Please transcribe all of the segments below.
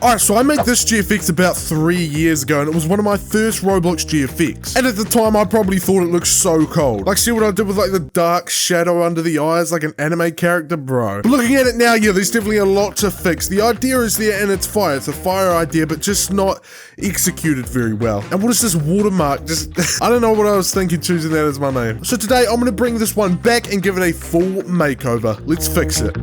Alright, so I made this GFX about 3 years ago, and it was one of my first Roblox GFX. And at the time, I probably thought it looked so cold. Like, see what I did with like the dark shadow under the eyes, like an anime character, bro. But looking at it now, yeah, there's definitely a lot to fix. The idea is there and it's fire. It's a fire idea, but just not executed very well. And what is this watermark? Just, I don't know what I was thinking choosing that as my name. So today, I'm gonna bring this one back and give it a full makeover. Let's fix it.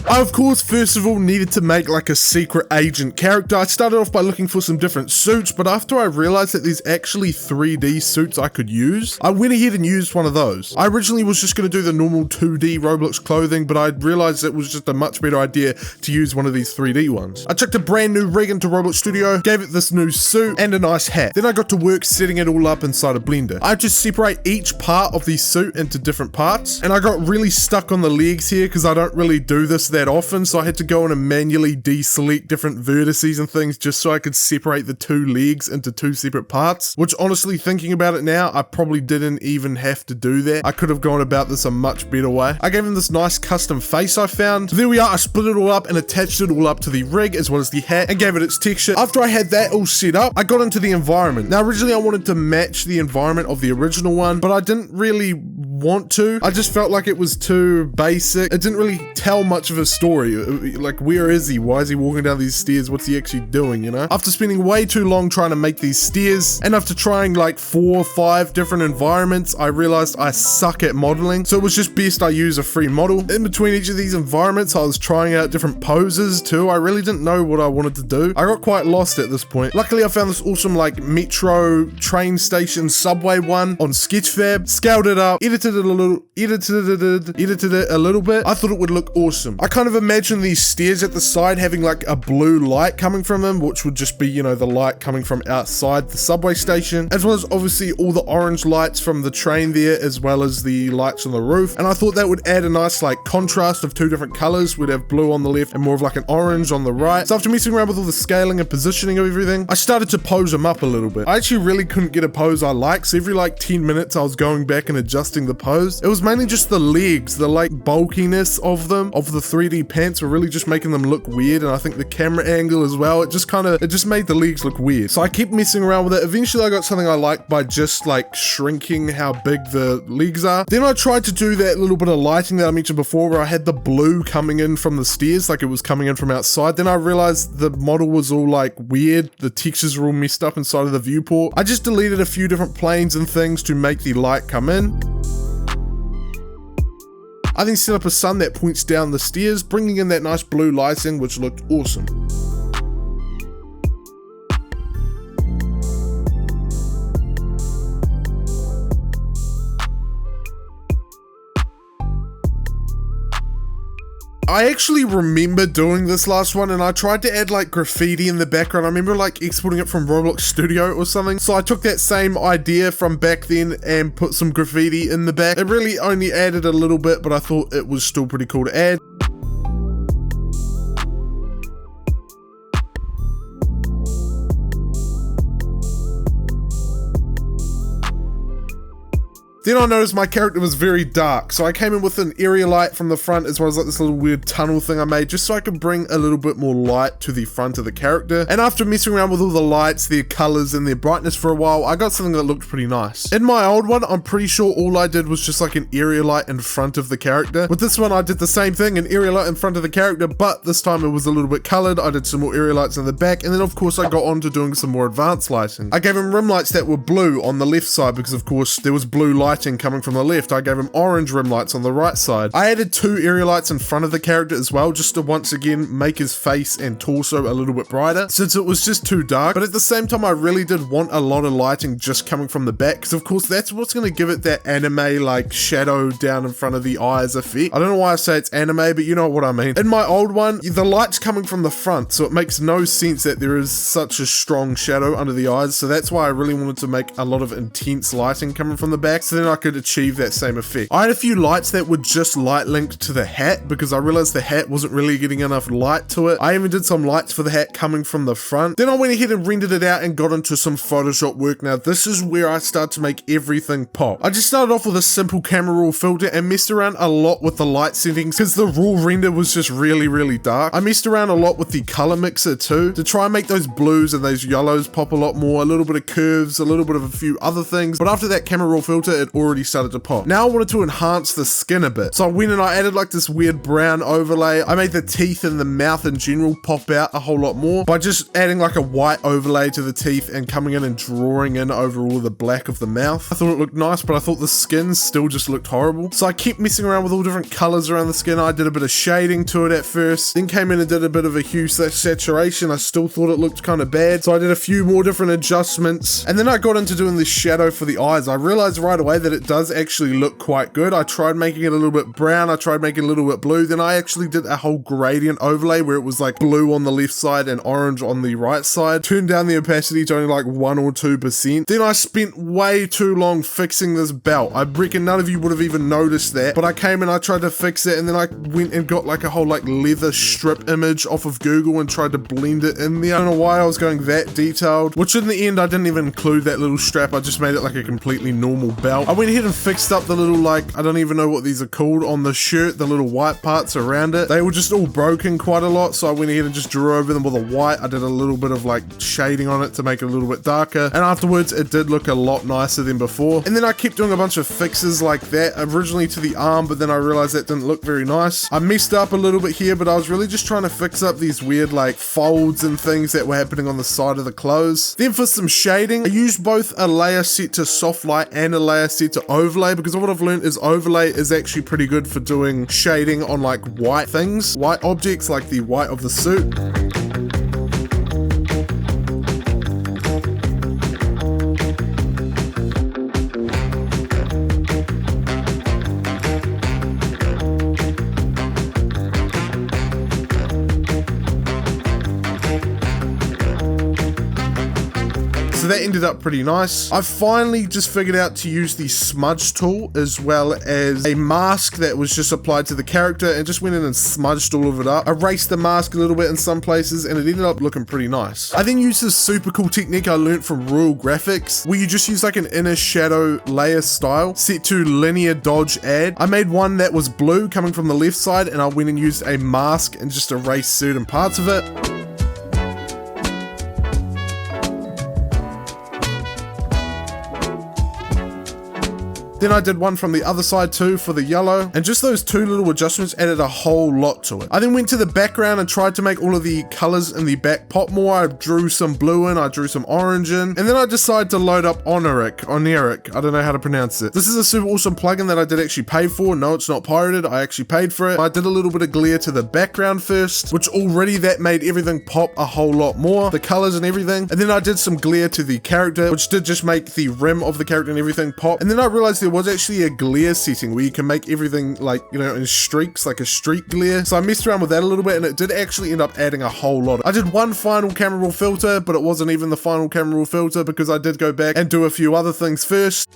I, of course, first of all, needed to make like a secret agent character. I started off by looking for some different suits, but after I realized that there's actually 3D suits I could use, I went ahead and used one of those. I originally was just going to do the normal 2D Roblox clothing, but I realized it was just a much better idea to use one of these 3D ones. I chucked a brand new rig into Roblox Studio, gave it this new suit and a nice hat. Then I got to work setting it all up inside a blender. I just separate each part of the suit into different parts, and I got really stuck on the legs here because I don't really do this that often, so I had to go in and manually deselect different vertices and things just so I could separate the two legs into two separate parts, which honestly, thinking about it now, I probably didn't even have to do that. I could have gone about this a much better way. I gave him this nice custom face I found. So there we are, I split it all up and attached it all up to the rig as well as the hat and gave it its texture. After I had that all set up, I got into the environment. Now originally I wanted to match the environment of the original one, but I didn't really want to. I just felt like it was too basic. It didn't really tell much of a story. Like, where is he? Why is he walking down these stairs? What's he actually doing, you know? After spending way too long trying to make these stairs, and after trying like 4 or 5 different environments, I realized I suck at modeling, so it was just best I use a free model. In between each of these environments, I was trying out different poses too. I really didn't know what I wanted to do. I got quite lost at this point. Luckily, I found this awesome like metro, train station, subway one on Sketchfab, scaled it up, edited it a little bit. I thought it would look awesome. I kind of imagine these stairs at the side having like a blue light coming from them, which would just be, you know, the light coming from outside the subway station, as well as obviously all the orange lights from the train there, as well as the lights on the roof. And I thought that would add a nice like contrast of 2 different colors. We'd have blue on the left and more of like an orange on the right. So after messing around with all the scaling and positioning of everything, I started to pose them up a little bit. I actually really couldn't get a pose I like, so every like 10 minutes I was going back and adjusting the pose. It was mainly just the legs, the like bulkiness of them, of the 3D pants were really just making them look weird, and I think the camera angle as well, it just made the legs look weird. So I kept messing around with it. Eventually I got something I liked by just like shrinking how big the legs are. Then I tried to do that little bit of lighting that I mentioned before, where I had the blue coming in from the stairs, like it was coming in from outside. Then I realized the model was all like weird. The textures were all messed up inside of the viewport. I just deleted a few different planes and things to make the light come in. I then set up a sun that points down the stairs, bringing in that nice blue lighting, which looked awesome. I actually remember doing this last one, and I tried to add like graffiti in the background. I remember like exporting it from Roblox Studio or something. So I took that same idea from back then and put some graffiti in the back. It really only added a little bit, but I thought it was still pretty cool to add. Then I noticed my character was very dark, so I came in with an area light from the front, as well as like this little weird tunnel thing I made, just so I could bring a little bit more light to the front of the character. And after messing around with all the lights, their colors and their brightness for a while, I got something that looked pretty nice. In my old one, I'm pretty sure all I did was just like an area light in front of the character. With this one, I did the same thing, an area light in front of the character, but this time it was a little bit colored. I did some more area lights in the back, and then of course I got on to doing some more advanced lighting. I gave him rim lights that were blue on the left side, because of course there was blue lighting coming from the left. I gave him orange rim lights on the right side. I added 2 area lights in front of the character as well, just to once again make his face and torso a little bit brighter, since it was just too dark. But at the same time, I really did want a lot of lighting just coming from the back, because of course that's what's going to give it that anime like shadow down in front of the eyes effect. I don't know why I say it's anime, but you know what I mean. In my old one, the light's coming from the front, so it makes no sense that there is such a strong shadow under the eyes. So that's why I really wanted to make a lot of intense lighting coming from the back. So then I could achieve that same effect. I had a few lights that were just light linked to the hat because I realized the hat wasn't really getting enough light to it. I even did some lights for the hat coming from the front. Then I went ahead and rendered it out and got into some Photoshop work. Now this is where I start to make everything pop. I just started off with a simple camera raw filter and messed around a lot with the light settings because the raw render was just really dark. I messed around a lot with the color mixer too to try and make those blues and those yellows pop a lot more, a little bit of curves, a little bit of a few other things. But after that camera raw filter, it already started to pop. Now I wanted to enhance the skin a bit. So I went and I added like this weird brown overlay. I made the teeth and the mouth in general pop out a whole lot more by just adding like a white overlay to the teeth and coming in and drawing in over all the black of the mouth. I thought it looked nice, but I thought the skin still just looked horrible. So I kept messing around with all different colors around the skin. I did a bit of shading to it at first, then came in and did a bit of a hue saturation. I still thought it looked kind of bad, so I did a few more different adjustments, and then I got into doing this shadow for the eyes. I realized right away that it does actually look quite good. I tried making it a little bit brown, I tried making it a little bit blue, then I actually did a whole gradient overlay where it was like blue on the left side and orange on the right side. Turned down the opacity to only like 1 or 2%. Then I spent way too long fixing this belt. I reckon none of you would have even noticed that, but I came and I tried to fix it, and then I went and got like a whole like leather strip image off of Google and tried to blend it in there. I don't know why I was going that detailed, which in the end I didn't even include that little strap. I just made it like a completely normal belt. I went ahead and fixed up the little like, I don't even know what these are called on the shirt, the little white parts around it. They were just all broken quite a lot, so I went ahead and just drew over them with a white. I did a little bit of like shading on it to make it a little bit darker, and afterwards it did look a lot nicer than before. And then I kept doing a bunch of fixes like that, originally to the arm, but then I realized that didn't look very nice. I messed up a little bit here, but I was really just trying to fix up these weird like folds and things that were happening on the side of the clothes. Then for some shading, I used both a layer set to soft light and a layer set to overlay, because what I've learned is overlay is actually pretty good for doing shading on like white things, white objects like the white of the suit. So that ended up pretty nice. I finally just figured out to use the smudge tool as well as a mask that was just applied to the character, and just went in and smudged all of it up. Erased the mask a little bit in some places, and it ended up looking pretty nice. I then used this super cool technique I learned from OLD Graphics, where you just use like an inner shadow layer style set to linear dodge add. I made one that was blue coming from the left side, and I went and used a mask and just erased certain parts of it. Then I did one from the other side too for the yellow, and just those two little adjustments added a whole lot to it. I then went to the background and tried to make all of the colors in the back pop more. I drew some blue in, I drew some orange in, and then I decided to load up Oneric, I don't know how to pronounce it. This is a super awesome plugin that I did actually pay for. No, it's not pirated, I actually paid for it. I did a little bit of glare to the background first, which already that made everything pop a whole lot more, the colors and everything. And then I did some glare to the character, which did just make the rim of the character and everything pop. And then I realized there was actually a glare setting where you can make everything like, you know, in streaks, like a streak glare. So I messed around with that a little bit, and it did actually end up adding a whole lot. I did one final camera raw filter, but it wasn't even the final camera raw filter because I did go back and do a few other things first.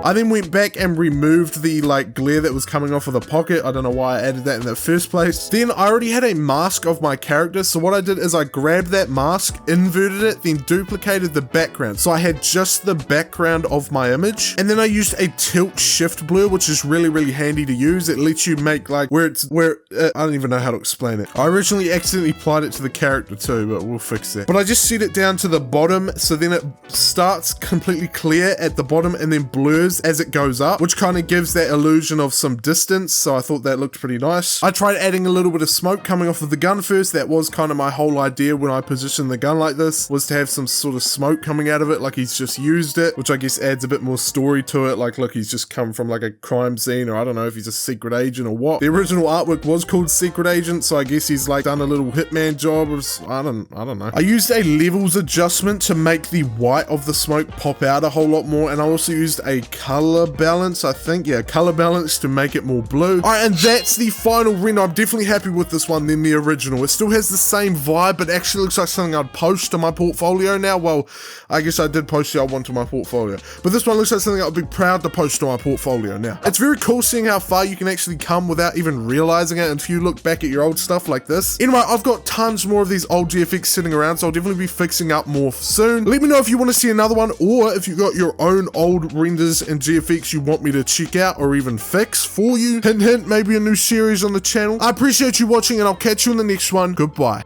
I then went back and removed the like glare that was coming off of the pocket. I don't know why I added that in the first place. Then I already had a mask of my character, so what I did is I grabbed that mask, inverted it, then duplicated the background. So I had just the background of my image, and then I used a tilt shift blur, which is really handy to use. It lets you make like I don't even know how to explain it. I originally accidentally applied it to the character too, but we'll fix that. But I just set it down to the bottom, so then it starts completely clear at the bottom and then blurs as it goes up, which kind of gives that illusion of some distance. So I thought that looked pretty nice. I tried adding a little bit of smoke coming off of the gun first. That was kind of my whole idea when I positioned the gun like this, was to have some sort of smoke coming out of it, like he's just used it, which I guess adds a bit more story to it. Like, look, he's just come from like a crime scene, or I don't know if he's a secret agent or what. The original artwork was called Secret Agent, so I guess he's like done a little hitman job or I don't know. I used a levels adjustment to make the white of the smoke pop out a whole lot more, and I also used a color balance, I think. Yeah, color balance to make it more blue. All right, and that's the final render. I'm definitely happy with this one than the original. It still has the same vibe, but actually looks like something I'd post to my portfolio now. Well, I guess I did post the old one to my portfolio, but this one looks like something I'd be proud to post to my portfolio now. It's very cool seeing how far you can actually come without even realizing it if you look back at your old stuff like this. Anyway, I've got tons more of these old GFX sitting around, so I'll definitely be fixing up more soon. Let me know if you want to see another one, or if you got your own old renders in GFX you want me to check out or even fix for you. Hint, hint, maybe a new series on the channel. I appreciate you watching, and I'll catch you in the next one. Goodbye.